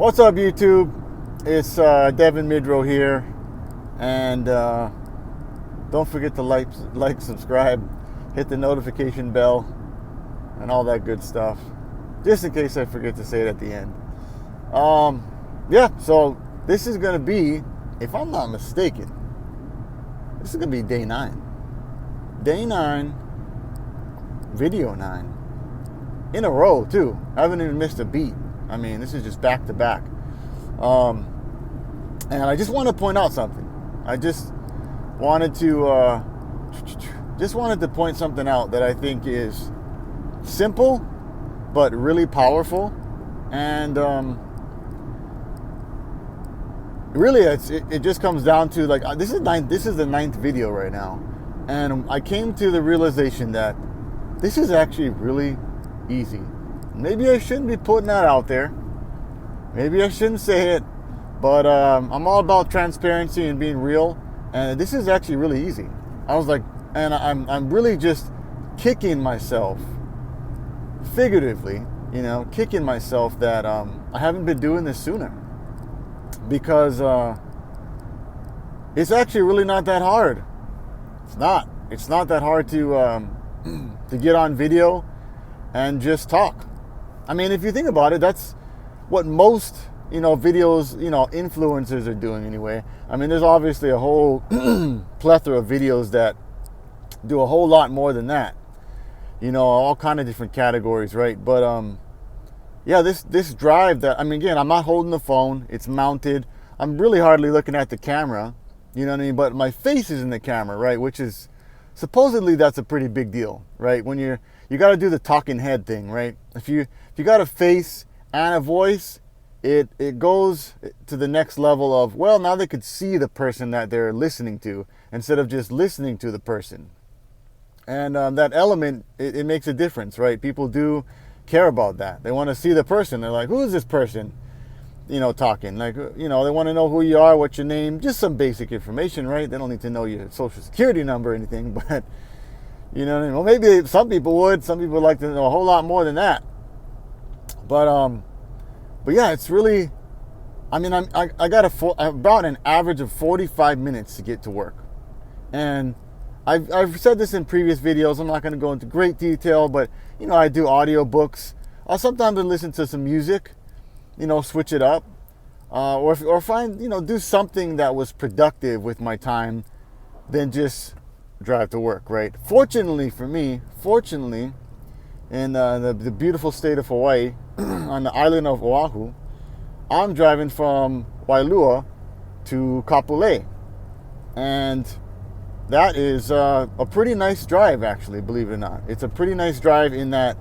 What's up, YouTube? It's Devin Midrow here, and don't forget to like, subscribe, hit the notification bell, and all that good stuff, just in case I forget to say it at the end. Yeah, so this is gonna be, if I'm not mistaken, this is gonna be day 9. Day 9, video 9, in a row too. I haven't even missed a beat. I mean, this is just back to back. And I just want to point out something. I just wanted to point something out that I think is simple, but really powerful. And really, it just comes down to, like, this is the 9th video right now, and I came to the realization that this is actually really easy. Maybe I shouldn't be putting that out there. Maybe I shouldn't say it, but I'm all about transparency and being real. And this is actually really easy. I was like, and I'm really just kicking myself, figuratively, kicking myself that I haven't been doing this sooner, because it's actually really not that hard. It's not that hard to get on video and just talk. I mean, if you think about it, that's what most, videos, influencers are doing anyway. I mean, there's obviously a whole plethora of videos that do a whole lot more than that. All kind of different categories, right? But yeah, this drive that, again, I'm not holding the phone. It's mounted. I'm really hardly looking at the camera, you know what I mean? But my face is in the camera, right? Which is, supposedly that's a pretty big deal, right? When you got to do the talking head thing, right? If you got a face and a voice, it goes to the next level of, well, now they could see the person that they're listening to instead of just listening to the person. And that element, it makes a difference, right? People do care about that. They want to see the person. They're like, who is this person, talking? Like, they want to know who you are, what's your name, just some basic information, right? They don't need to know your social security number or anything, but, you know what I mean? Well, maybe some people would. Some people would like to know a whole lot more than that. But yeah, it's really, I got about an average of 45 minutes to get to work. And I've said this in previous videos. I'm not going to go into great detail, but, I do audiobooks. I'll sometimes listen to some music, switch it up, or find, do something that was productive with my time than just drive to work, right? Fortunately for me, in the beautiful state of Hawaii, on the island of Oahu, I'm driving from Wailua to Kapolei. And that is a pretty nice drive, actually, believe it or not. It's a pretty nice drive in that,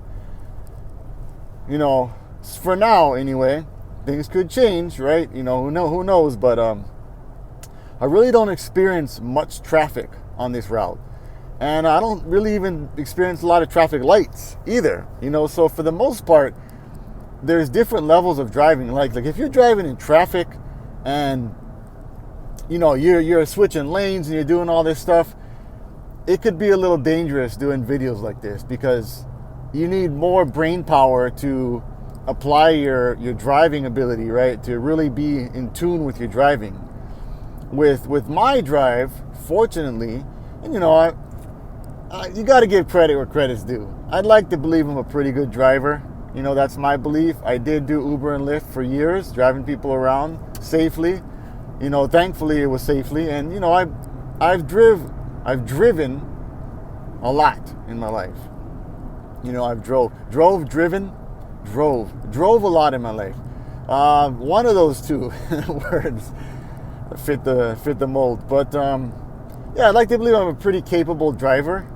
for now anyway, things could change, right? Who knows? But I really don't experience much traffic on this route. And I don't really even experience a lot of traffic lights either, so for the most part, there's different levels of driving. Like if you're driving in traffic and, you're switching lanes and you're doing all this stuff, it could be a little dangerous doing videos like this, because you need more brain power to apply your driving ability, right? To really be in tune with your driving. With my drive, fortunately, and you got to give credit where credit's due. I'd like to believe I'm a pretty good driver. That's my belief. I did do Uber and Lyft for years, driving people around safely. Thankfully it was safely. And I've driven a lot in my life. I've drove a lot in my life. One of those two words fit the mold. But yeah, I'd like to believe I'm a pretty capable driver.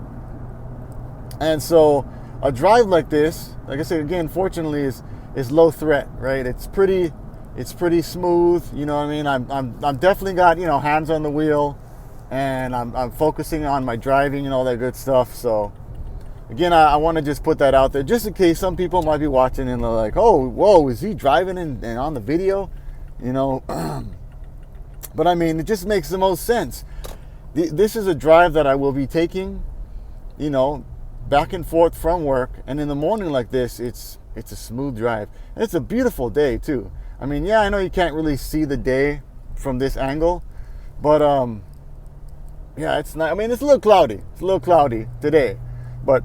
And so a drive like this, like I said, again, fortunately is low threat, right? It's pretty smooth, you know what I mean? I'm definitely got, hands on the wheel, and I'm focusing on my driving and all that good stuff. So again, I want to just put that out there, just in case some people might be watching and they're like, oh, whoa, is he driving and on the video? But it just makes the most sense. This is a drive that I will be taking, back and forth from work, and in the morning like this, it's a smooth drive. And it's a beautiful day too. I mean, yeah, I know you can't really see the day from this angle, but yeah, it's not. I mean, it's a little cloudy. It's a little cloudy today, but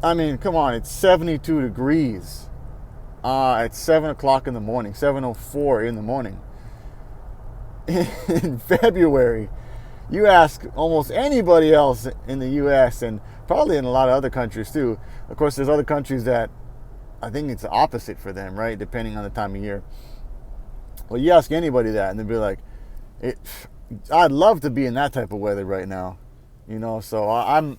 I mean, come on, it's 72 degrees at 7 o'clock in the morning, 7:04 in the morning in February. You ask almost anybody else in the U.S. and probably in a lot of other countries too. Of course, there's other countries that I think it's the opposite for them, right? Depending on the time of year. Well, you ask anybody that, and they'll be like, "I'd love to be in that type of weather right now," you know. So I'm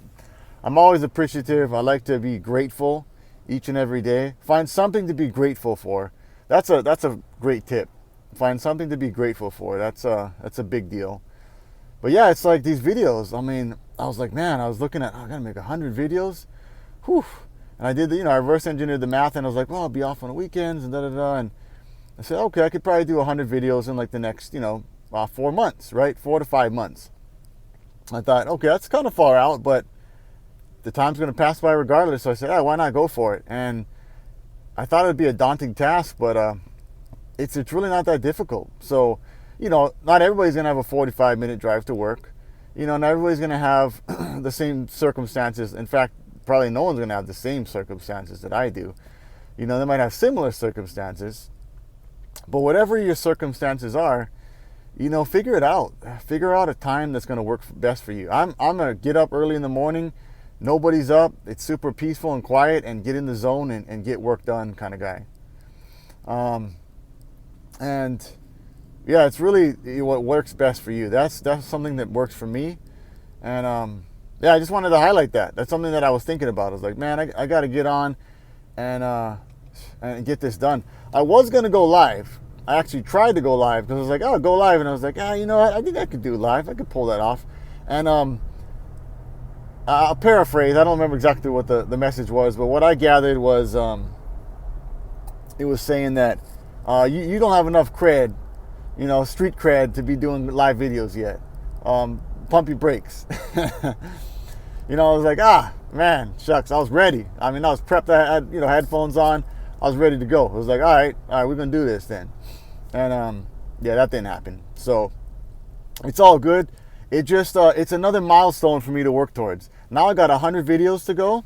always appreciative. I like to be grateful each and every day. Find something to be grateful for. That's a great tip. Find something to be grateful for. That's a big deal. But yeah, it's like these videos. I mean, I was like, man, I was looking at, I gotta make 100 videos. Whew. And I did I reverse engineered the math, and I was like, well, I'll be off on the weekends and da-da-da. And I said, okay, I could probably do 100 videos in like the next, 4 months, right? 4 to 5 months. I thought, okay, that's kind of far out, but the time's going to pass by regardless. So I said, why not go for it? And I thought it'd be a daunting task, but it's really not that difficult. So, not everybody's going to have a 45-minute drive to work. Not everybody's going to have the same circumstances. In fact, probably no one's going to have the same circumstances that I do. They might have similar circumstances. But whatever your circumstances are, figure it out. Figure out a time that's going to work best for you. I'm going to get up early in the morning. Nobody's up. It's super peaceful and quiet, and get in the zone and get work done kind of guy. And yeah, it's really what works best for you. That's something that works for me. And yeah, I just wanted to highlight that. That's something that I was thinking about. I was like, man, I got to get on and get this done. I was going to go live. I actually tried to go live because I was like, oh, go live. And I was like, you know what? I think I could do live. I could pull that off. And I'll paraphrase. I don't remember exactly what the message was, but what I gathered was it was saying that you don't have enough cred, street cred, to be doing live videos yet. Pump your brakes. I was like, man, shucks, I was ready. I mean, I was prepped. I had, headphones on. I was ready to go. I was like, all right, we're going to do this then. And yeah, that didn't happen. So it's all good. It just, it's another milestone for me to work towards. Now I got 100 videos to go.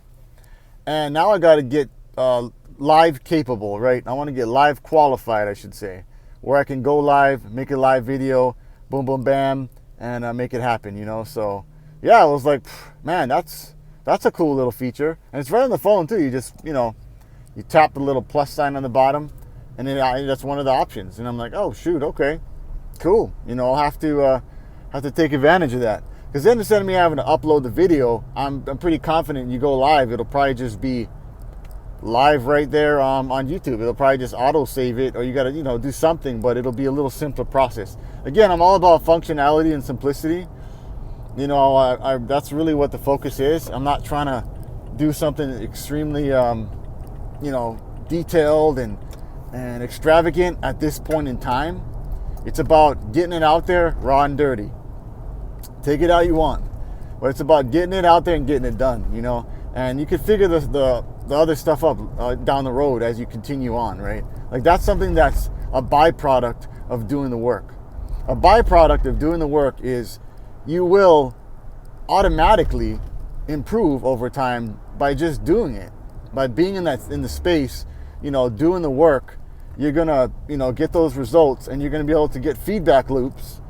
And now I got to get live capable, right? I want to get live qualified, I should say, where I can go live, make a live video, boom, boom, bam, and make it happen, So yeah, I was like, man, that's a cool little feature. And it's right on the phone too. You just, you tap the little plus sign on the bottom, and then that's one of the options. And I'm like, oh shoot, okay, cool. I'll have to take advantage of that. Because then instead of me having to upload the video, I'm pretty confident you go live, it'll probably just be live right there on YouTube. It'll probably just auto save it, or you got to do something, but it'll be a little simpler process. Again, I'm all about functionality and simplicity. That's really what the focus is. I'm not trying to do something extremely detailed and extravagant at this point in time. It's about getting it out there raw and dirty. Take it how you want, but it's about getting it out there and getting it done, and you can figure the other stuff up down the road as you continue on, right? Like, that's something that's a byproduct of doing the work. A byproduct of doing the work is you will automatically improve over time by just doing it. By being in the space, doing the work, you're gonna, get those results, and you're gonna be able to get feedback loops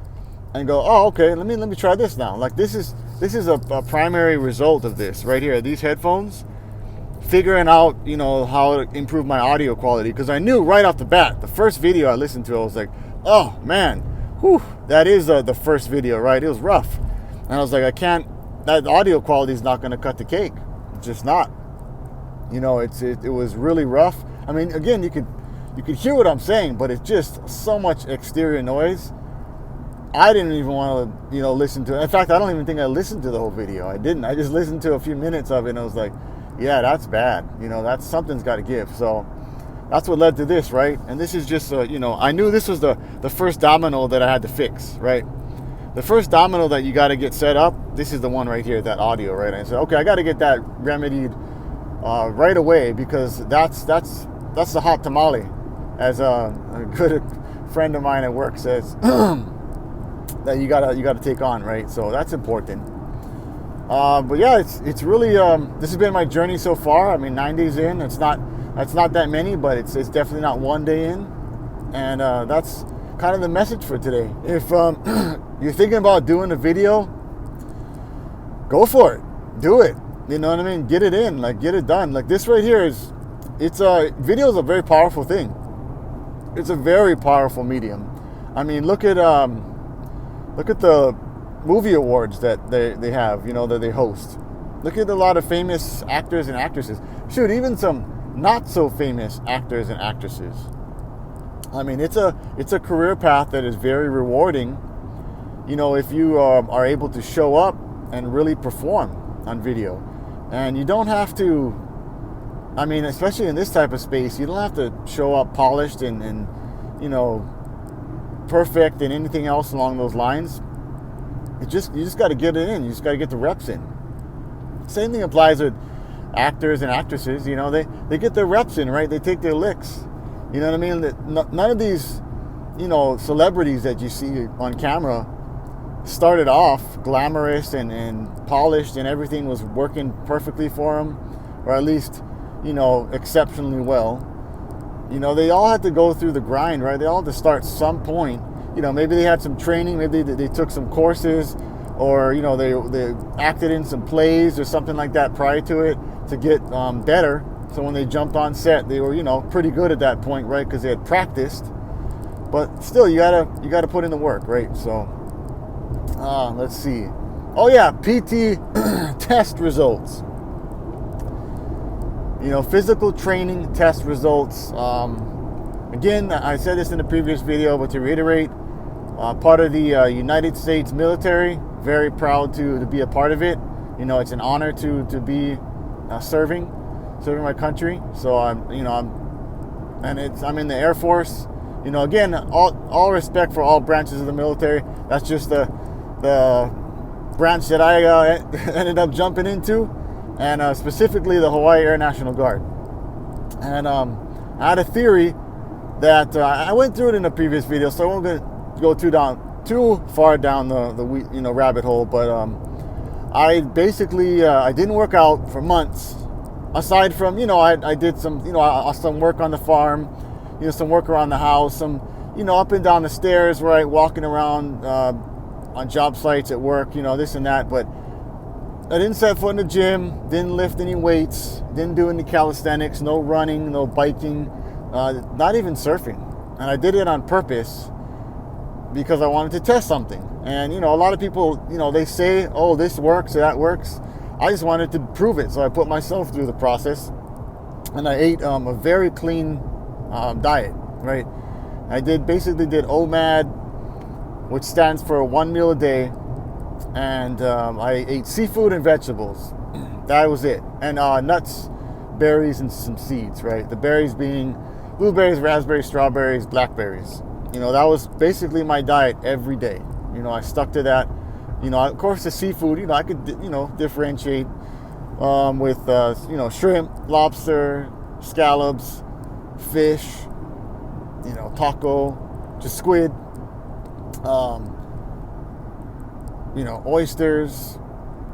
and go, oh, okay, let me try this now. Like, this is a primary result of this right here. These headphones, figuring out, how to improve my audio quality, because I knew right off the bat, the first video I listened to, I was like, oh man, whew, that is the first video, right? It was rough, and I was like, that audio quality is not gonna cut the cake. It's just not. It was really rough. I mean, again, you could hear what I'm saying, but it's just so much exterior noise. I didn't even want to, listen to it. In fact, I don't even think I listened to the whole video. I didn't. I just listened to a few minutes of it, and I was like, yeah, that's bad. That's something's got to give. So that's what led to this, right? And this is just, I knew this was the first domino that I had to fix, right? The first domino that you got to get set up, this is the one right here, that audio, right? And I said, okay, I got to get that remedied right away, because that's the hot tamale. as a good friend of mine at work says, that you gotta take on, right? So that's important. But yeah, it's really this has been my journey so far. I mean, 9 days in. That's not that many, but it's definitely not 1 day in, and that's kind of the message for today. If you're thinking about doing a video, go for it. Do it. You know what I mean? Get it in. Like, get it done. Like, this right here video is a very powerful thing. It's a very powerful medium. I mean, look at the movie awards that they have, that they host. Look at a lot of famous actors and actresses. Shoot, even some not so famous actors and actresses. I mean, it's a career path that is very rewarding, if you are able to show up and really perform on video. And you don't have to, I mean, especially in this type of space, you don't have to show up polished and perfect and anything else along those lines. You just got to get it in. You just got to get the reps in. Same thing applies with actors and actresses. They get their reps in, right? They take their licks. You know what I mean? None of these, celebrities that you see on camera started off glamorous and polished and everything was working perfectly for them, or at least, exceptionally well. They all had to go through the grind, right? They all had to start some point. Maybe they had some training, maybe they took some courses, or, they acted in some plays or something like that prior to it to get better. So when they jumped on set, they were, pretty good at that point, right? Because they had practiced. But still, you gotta put in the work, right? So, let's see. Oh yeah, PT test results. Physical training test results. Again, I said this in the previous video, but to reiterate, part of the United States military. Very proud to be a part of it. It's an honor to be serving my country. So I'm in the Air Force. Again, all respect for all branches of the military. That's just the branch that I ended up jumping into, and specifically the Hawaii Air National Guard. And I had a theory that I went through it in a previous video, so I won't go too far down the rabbit hole. But I basically I didn't work out for months. Aside from I did some some work on the farm, some work around the house, some up and down the stairs, right, walking around on job sites at work, this and that. But I didn't set foot in the gym, didn't lift any weights, didn't do any calisthenics, no running, no biking, not even surfing. And I did it on purpose because I wanted to test something. And a lot of people, they say, oh, this works or that works. I just wanted to prove it, so I put myself through the process, and I ate a very clean diet, right? I basically did OMAD, which stands for 1 meal a day, and I ate seafood and vegetables. That was it, and nuts, berries, and some seeds, right? The berries being blueberries, raspberries, strawberries, blackberries. That was basically my diet every day. I stuck to that. Of course, the seafood, I could, differentiate with, shrimp, lobster, scallops, fish, taco, just squid, oysters,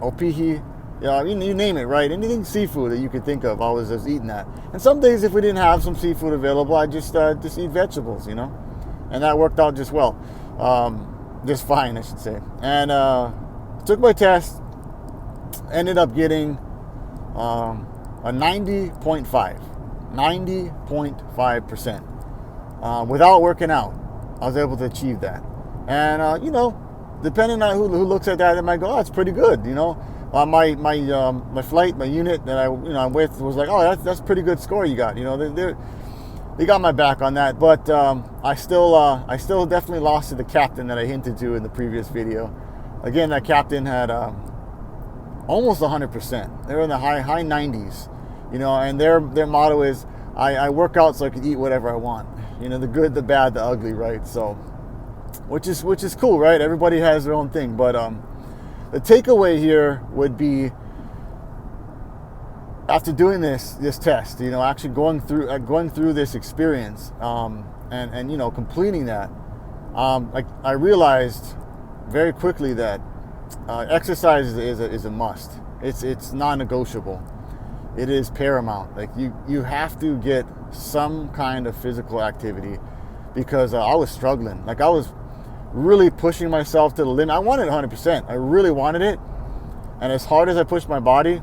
opihi, you name it, right? Anything seafood that you could think of, I was just eating that. And some days, if we didn't have some seafood available, I just eat vegetables, and that worked out just well. Just fine, I should say. And took my test, ended up getting a 90.5%. Without working out, I was able to achieve that. And depending on who looks at that, they might go, "Oh, that's pretty good." My flight, my unit that I'm with was like, "Oh, that's pretty good score you got." They got my back on that, but I still definitely lost to the captain that I hinted to in the previous video. Again, that captain had almost 100%. They were in the high 90s, and their motto is, I work out so I can eat whatever I want. The good, the bad, the ugly, right? So, which is cool, right? Everybody has their own thing, but the takeaway here would be after doing this test, actually going through this experience, and completing that, I realized very quickly that exercise is a must. It's non-negotiable. It is paramount. Like you have to get some kind of physical activity, because I was struggling. Like I was really pushing myself to the limit. I wanted 100%. I really wanted it, and as hard as I pushed my body,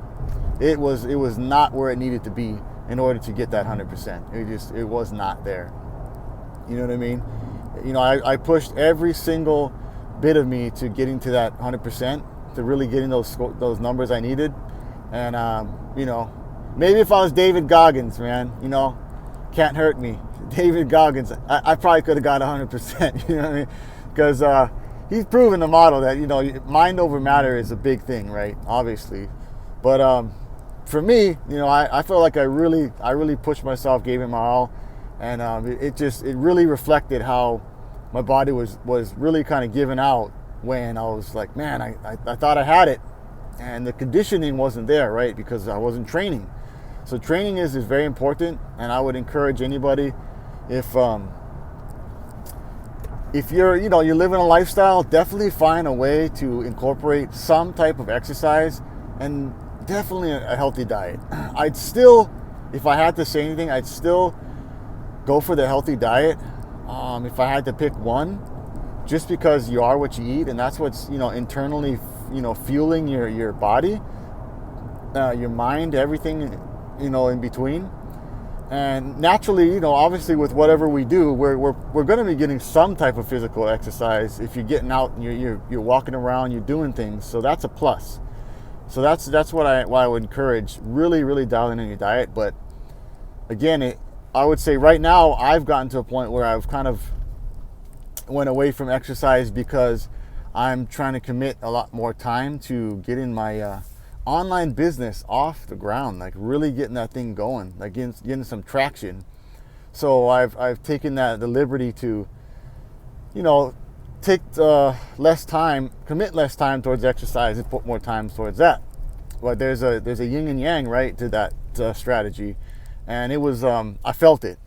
it was not where it needed to be in order to get that 100%. It was not there. You know what I mean? I pushed every single bit of me to getting to that 100%, to really getting those numbers I needed. And maybe if I was David Goggins, man, can't hurt me. David Goggins, I probably could have got 100%. You know what I mean? Because he's proven the model that mind over matter is a big thing, right? Obviously, but for me, I felt like I really pushed myself, gave it my all, and it really reflected how my body was really kind of giving out when I was like, man, I thought I had it, and the conditioning wasn't there, right? Because I wasn't training. So training is very important, and I would encourage anybody, if you're living a lifestyle, definitely find a way to incorporate some type of exercise, and definitely a healthy diet. I'd still, if I had to say anything, I'd still go for the healthy diet. If I had to pick one, just because you are what you eat, and that's what's internally fueling your body, your mind, everything in between. And naturally, obviously with whatever we do, we're going to be getting some type of physical exercise. If you're getting out and you're walking around, you're doing things, so that's a plus. So that's why I would encourage, really, really dialing in your diet. But again, I would say right now I've gotten to a point where I've kind of went away from exercise because I'm trying to commit a lot more time to getting my online business off the ground, like really getting that thing going, like getting some traction. So I've taken the liberty to, take less time, commit less time towards exercise, and put more time towards that. But there's a yin and yang, right, to that strategy, and it was I felt it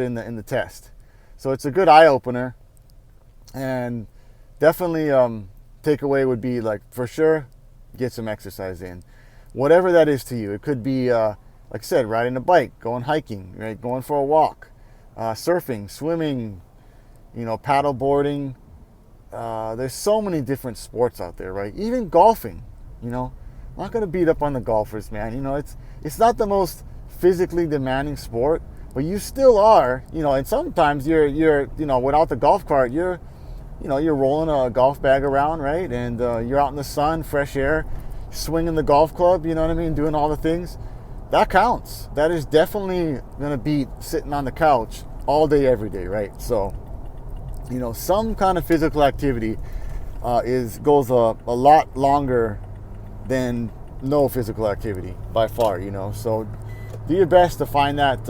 in the test. So it's a good eye opener, and definitely takeaway would be, like, for sure, get some exercise in, whatever that is to you. It could be like I said, riding a bike, going hiking, right, going for a walk, surfing, swimming, paddle boarding. There's so many different sports out there, right? Even golfing. I'm not going to beat up on the golfers, man. It's not the most physically demanding sport, but you still are, and sometimes you're without the golf cart, you're rolling a golf bag around, right? And you're out in the sun, fresh air, swinging the golf club, you know what I mean? Doing all the things. That counts. That is definitely going to beat sitting on the couch all day, every day, right? So, some kind of physical activity goes a lot longer than no physical activity by far, So do your best to find that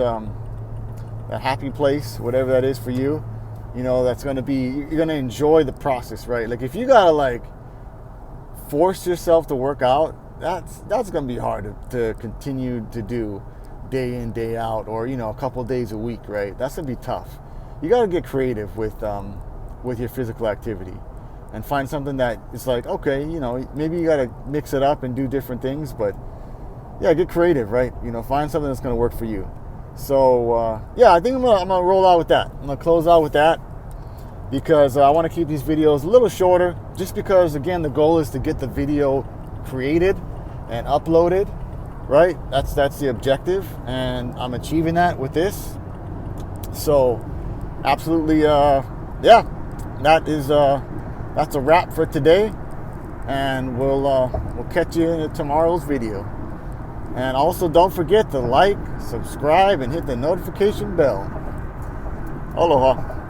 happy place, whatever that is for you. That's going to be, you're going to enjoy the process, right? Like if you got to force yourself to work out, that's going to be hard to continue to do day in, day out, or, a couple days a week, right? That's going to be tough. You got to get creative with your physical activity and find something that is like, okay, maybe you got to mix it up and do different things, but yeah, get creative, right? Find something that's going to work for you. So I think I'm gonna roll out with that. I'm gonna close out with that because I want to keep these videos a little shorter, just because, again, the goal is to get the video created and uploaded, right? That's the objective, and I'm achieving that with this. So absolutely, that's a wrap for today, and we'll catch you in tomorrow's video. And also, don't forget to like, subscribe, and hit the notification bell. Aloha.